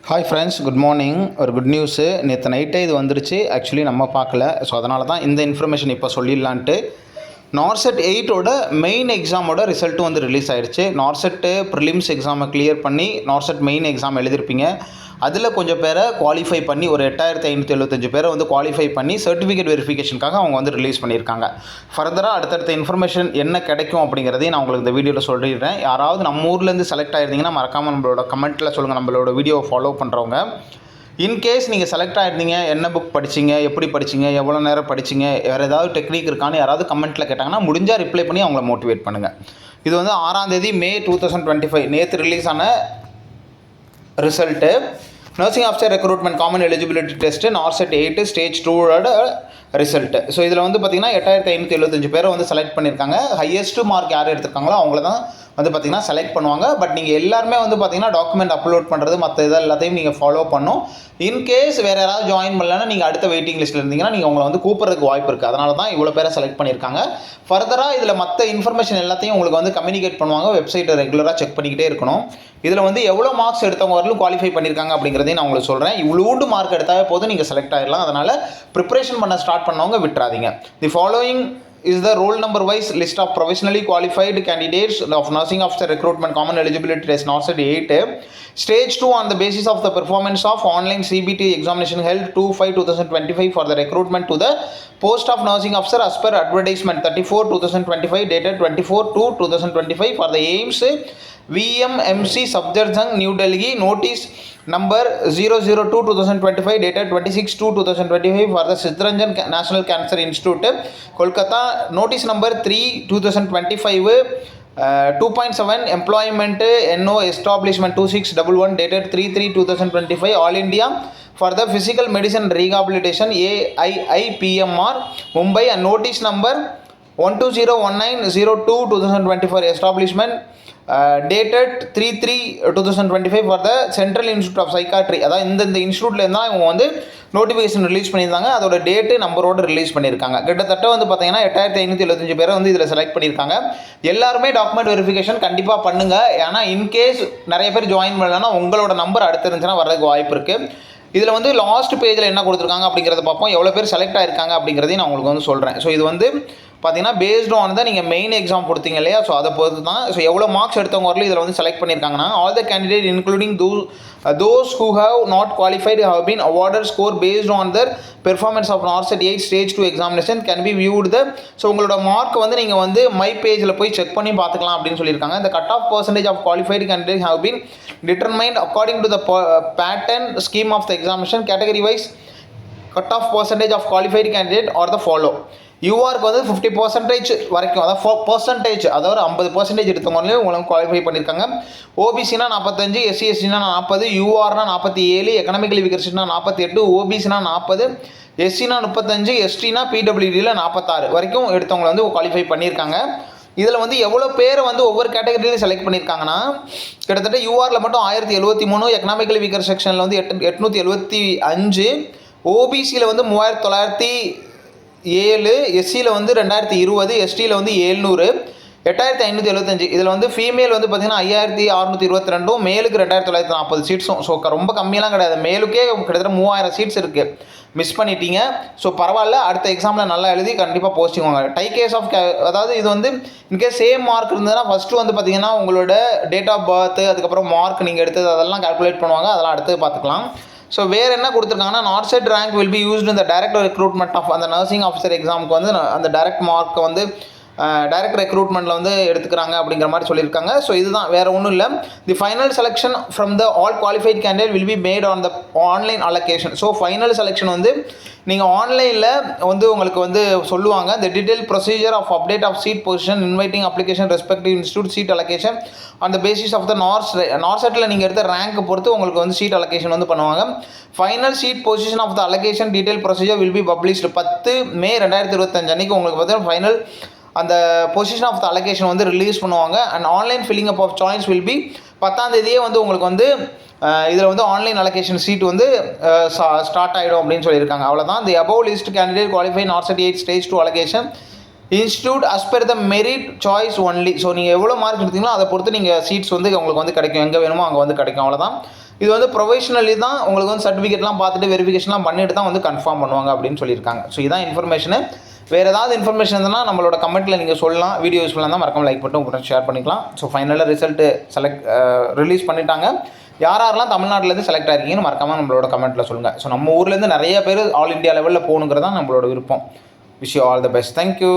Hi friends, good morning. ஒரு good news. நேற்று நைட்டே இது வந்துருச்சு. ஆக்சுவலி நம்ம பார்க்கல. ஸோ அதனால தான் இந்த இன்ஃபர்மேஷன் இப்போ சொல்லிடலான்ட்டு. நார்செட் 8ஓட மெயின் எக்ஸாமோட ரிசல்ட்டும் வந்து ரிலீஸ் ஆகிடுச்சு. நார்செட்டு ப்ரிலிம்ஸ் எக்ஸாமை கிளியர் பண்ணி நார்செட் மெயின் எக்ஸாம் எழுதிருப்பீங்க. அதில் கொஞ்சம் பேரை குவாலிஃபை பண்ணி ஒரு 8575 பேரை வந்து குவாலிஃபை பண்ணி சர்டிஃபிகேட் வெரிஃபிகேஷனுக்காக அவங்க வந்து ரிலீஸ் பண்ணியிருக்காங்க. ஃபர்தராக அடுத்தடுத்த இன்ஃபர்மேஷன் என்ன கிடைக்கும் அப்படிங்கிறதையும் நான் உங்களுக்கு இந்த வீடியோவில் சொல்லிடுறேன். யாராவது நம்ம ஊர்லேருந்து செலக்ட் ஆகிருந்தீங்கன்னா மறக்காமல் நம்மளோட கமெண்ட்டில் சொல்லுங்கள். நம்மளோட வீடியோவை ஃபாலோ பண்ணுறவங்க இன்கேஸ் நீங்கள் செலக்ட் ஆகிருந்தீங்க, என்ன புக் படிச்சிங்க, எப்படி படிச்சிங்க, எவ்வளோ நேரம் படிச்சிங்க, வேறு ஏதாவது டெக்னிக் இருக்கான்னு யாராவது கமெண்ட்டில் கேட்டாங்கன்னா முடிஞ்சால் ரிப்ளை பண்ணி அவங்கள மோட்டிவேட் பண்ணுங்கள். இது வந்து 6 மே 2025 நேற்று ரிலீஸ் ஆன result. Nursing officer recruitment common eligibility test NORCET 8 stage 2ஓட ரிசல்ட்டு. ஸோ இதில் வந்து பார்த்திங்கன்னா 8575 பேரை வந்து செலக்ட் பண்ணியிருக்காங்க. ஹையஸ்ட்டு மார்க் யார் எடுத்திருக்காங்களோ அவங்கள தான் வந்து பார்த்திங்கன்னா செலக்ட் பண்ணுவாங்க. பட் நீங்கள் எல்லாருமே வந்து பார்த்திங்கன்னா டாக்குமெண்ட் அப்லோட் பண்ணுறது மற்ற இதை எல்லாத்தையும் நீங்கள் ஃபாலோ பண்ணணும். இன்கேஸ் வேறு யாராவது ஜாயின் பண்ணலன்னா நீங்கள் அடுத்த வெயிட்டிங் லிஸ்ட்டில் இருந்தீங்கன்னா நீங்கள் உங்களை வந்து கூப்பிட்றதுக்கு வாய்ப்பு இருக்குது. அதனால தான் இவ்வளோ பேரை செலக்ட் பண்ணியிருக்காங்க. ஃபர்தராக இதில் மற்ற இன்ஃபர்மேஷன் எல்லாத்தையும் உங்களுக்கு வந்து கம்யூனிகேட் பண்ணுவாங்க. வெப்சைட்டை ரெகுலராக செக் பண்ணிக்கிட்டே இருக்கணும். இதில் வந்து எவ்வளோ மார்க்ஸ் எடுத்தவங்க வரலும் குவாலிஃபை பண்ணியிருக்காங்க அப்படிங்கிறதையும் நான் உங்களுக்கு சொல்கிறேன். இவ்வளோண்டு மார்க் எடுத்தாவே போதும் நீங்கள் செலக்ட் ஆகிடலாம். அதனால் ப்ரிப்பரேஷன் பண்ண ஸ்டார்ட் பண்ணவங்க விட்டுறாதீங்க. The following is the roll number wise list of professionally qualified candidates of nursing officer recruitment common eligibility test NARCET 8 stage 2 on the basis of the performance of online CBT examination held 2/5/2025 for the recruitment to the post of nursing officer as per advertisement 34/2025 dated 24/2/2025 for the AIIMS VMMC Safdarjung New Delhi notice number 002/2025 dated 26/2/2025 for the Siddharanjan National Cancer Institute Kolkata notice number 3/2025 2.7 employment NO establishment 2611 dated 3/3/2025 All India for the physical medicine rehabilitation AIIPMR Mumbai and notice number 1201902/2024 establishment dated 3/3/2025 for the Central Institute of Psychiatry. அதாவது இந்த இன்ஸ்டியூட்லேருந்து தான் இவங்க வந்து notification release பண்ணியிருந்தாங்க. அதோட date நம்பரோடு release பண்ணியிருக்காங்க. கிட்டத்தட்ட வந்து பார்த்தீங்கன்னா 8575 பேரை வந்து இதில் செலக்ட் பண்ணியிருக்காங்க. எல்லாருமே டாக்குமெண்ட் வெரிஃபிகேஷன் கண்டிப்பாக பண்ணுங்கள். ஏன்னா இன்கேஸ் நிறைய பேர் ஜாயின் பண்ணலன்னா உங்களோட நம்பர் அடுத்து இருந்துச்சுன்னா வர்றதுக்கு வாய்ப்பு இருக்குது. இதில் வந்து லாஸ்ட் பேஜில் என்ன கொடுத்துருக்காங்க அப்படிங்கிறத பார்ப்போம். எவ்வளோ பேர் செலக்ட் ஆகிருக்காங்க அப்படிங்கிறதையும் நான் உங்களுக்கு வந்து சொல்கிறேன். ஸோ இது வந்து பார்த்தீங்கன்னா பேஸ்டு ஆன் தான் நீங்கள் மெயின் எக்ஸாம் கொடுத்தீங்க இல்லையா, ஸோ அதை பொறுத்து தான். ஸோ எவ்வளோ மார்க்ஸ் எடுத்தவங்க வரலும் இதில் வந்து செலக்ட் பண்ணியிருக்காங்கன்னா all the candidate including those who have not qualified have been awarded score based on their performance of NARCET 8 stage 2 examination can be viewed the. So உங்களோட மார்க் வந்து நீங்கள் வந்து மை பேஜில் போய் செக் பண்ணி பார்த்துக்கலாம் அப்படின்னு சொல்லியிருக்காங்க. இந்த cut off percentage of qualified candidate have been determined according to the pattern scheme of the examination category wise cut off percentage of qualified candidate or the follow. யூஆருக்கு வந்து 50% வரைக்கும், அதாவது பர்சன்டேஜ், அதாவது 50% எடுத்தவங்களையும் உங்களுக்கு குவாலிஃபை பண்ணியிருக்காங்க. ஓபிசினா 45, எஸ்சிஎஸ்டினா 40, யூஆர்னா 47, எக்கனாமிக்கலி வீக்கர்ஸ்னா 48, ஓபிசினா 40, எஸ்சினா 35, எஸ்டினா பிடபிள்யூடியில் 46 வரைக்கும் எடுத்தவங்களை வந்து qualify பண்ணியிருக்காங்க. இதில் வந்து எவ்வளோ பேர் வந்து ஒவ்வொரு கேட்டகரியிலையும் செலக்ட் பண்ணியிருக்காங்கன்னா கிட்டத்தட்ட யூஆரில் மட்டும் 1073, எக்கனாமிக்கலி வீக்கர் செக்ஷனில் வந்து 875, ஓபிசியில் வந்து 3907, எஸ்சியில் வந்து 2020, எஸ்டியில் வந்து 700, 8575. இதில் வந்து ஃபீமேல் வந்து பார்த்திங்கன்னா 5622, மேலுக்கு 2940 சீட்ஸும். ஸோ ரொம்ப கம்மியெல்லாம் கிடையாது. மேலுக்கே கிட்டத்தட்ட 3000 சீட்ஸ் இருக்குது. மிஸ் பண்ணிட்டீங்க. ஸோ பரவாயில்ல, அடுத்த எக்ஸாமில் நல்லா எழுதி கண்டிப்பாக போஸ்டிங் வாங்க. கேஸ் ஆஃப் அதாவது இது வந்து இன்கேஸ் சேம் மார்க் இருந்ததுன்னா ஃபஸ்ட்டு வந்து பார்த்திங்கன்னா உங்களோட டேட் ஆஃப் பர்த், அதுக்கப்புறம் மார்க் நீங்கள் எடுத்தது அதெல்லாம் கால்குலேட் பண்ணுவாங்க. அதெல்லாம் அடுத்து பார்த்துக்கலாம். ஸோ வேறு என்ன கொடுத்துருக்காங்கன்னா NORCET rank will be used இந்த டைரக்ட் ரெக்ரூட்மெண்ட் ஆஃப் அந்த நர்சிங் ஆஃபீஸர் எக்ஸாமுக்கு வந்து அந்த டைரக்ட் மார்க்கை வந்து டைரக்ட் ரெக்ரூட்மெண்ட்டில் வந்து எடுத்துக்கிறாங்க அப்படிங்கிற மாதிரி சொல்லியிருக்காங்க. ஸோ இதுதான், வேறு ஒன்றும் இல்லை. The final selection from the all qualified candidate will be made on the online allocation. So final selection வந்து நீங்கள் ஆன்லைனில் வந்து உங்களுக்கு வந்து சொல்லுவாங்க. The detail procedure of update of seat position inviting application respective institute seat allocation on the basis of the நார்செட்டில் நீங்கள் எடுத்த ரேங்க் பொறுத்து உங்களுக்கு வந்து சீட் அலோகேஷன் வந்து பண்ணுவாங்க. Final seat position of the allocation detail procedure will be published 10 May 2025 அன்றைக்கி உங்களுக்கு பார்த்தீங்கன்னா ஃபைனல் அந்த பொசிஷன் ஆஃப் த அலோகேஷன் வந்து ரிலீஸ் பண்ணுவாங்க. And online filling up of choice will be 10ஆம் தேதியே வந்து உங்களுக்கு வந்து இதில் வந்து ஆன்லைன் அலோகேஷன் சீட் வந்து ஸ்டார்ட் ஆகிடும் அப்படின்னு சொல்லியிருக்காங்க. அவ்வளோதான். The above list candidate qualify NORCET 8 stage 2 allocation institute as per the merit choice only. So நீங்கள் எவ்வளோ மார்க் எடுத்தீங்களோ அதை பொறுத்து நீங்கள் சீட்ஸ் வந்து உங்களுக்கு வந்து கிடைக்கும். எங்கே வேணுமோ அங்கே வந்து கிடைக்கும். அவ்வளோதான். இது வந்து ப்ரொஃபஷனலி தான் உங்களுக்கு வந்து சர்டிஃபிகேட்லாம் பார்த்துட்டு வெரிஃபிகேஷன்லாம் பண்ணிட்டு தான் வந்து கன்ஃபார்ம் பண்ணுவாங்க அப்படின்னு சொல்லியிருக்காங்க. ஸோ இதான் இன்ஃபர்மேஷனு. வேறு ஏதாவது இன்ஃபர்மேஷன் இருந்தால் நம்மளோட கமெண்ட்டில் நீங்கள் சொல்லலாம். வீடியோ யூஸ்ஃபுல்லாக இருந்தால் மறக்காம லைக் பண்ணிட்டு உங்கள்கிட்ட ஷேர் பண்ணிக்கலாம். ஸோ ஃபைனலாக ரிசல்ட்டு ரிலீஸ் பண்ணிட்டாங்க. யாரெல்லாம் தமிழ்நாட்டிலேருந்து செலக்ட் ஆகிருக்கீங்கன்னு மறக்காமல் நம்மளோட கமெண்ட்டில் சொல்லுங்கள். ஸோ நம்ம ஊர்லேருந்து நிறைய பேர் ஆல் இண்டியா லெவலில் போகணுங்கிறது தான் நம்மளோட விருப்பம். Wish you all the best. Thank you.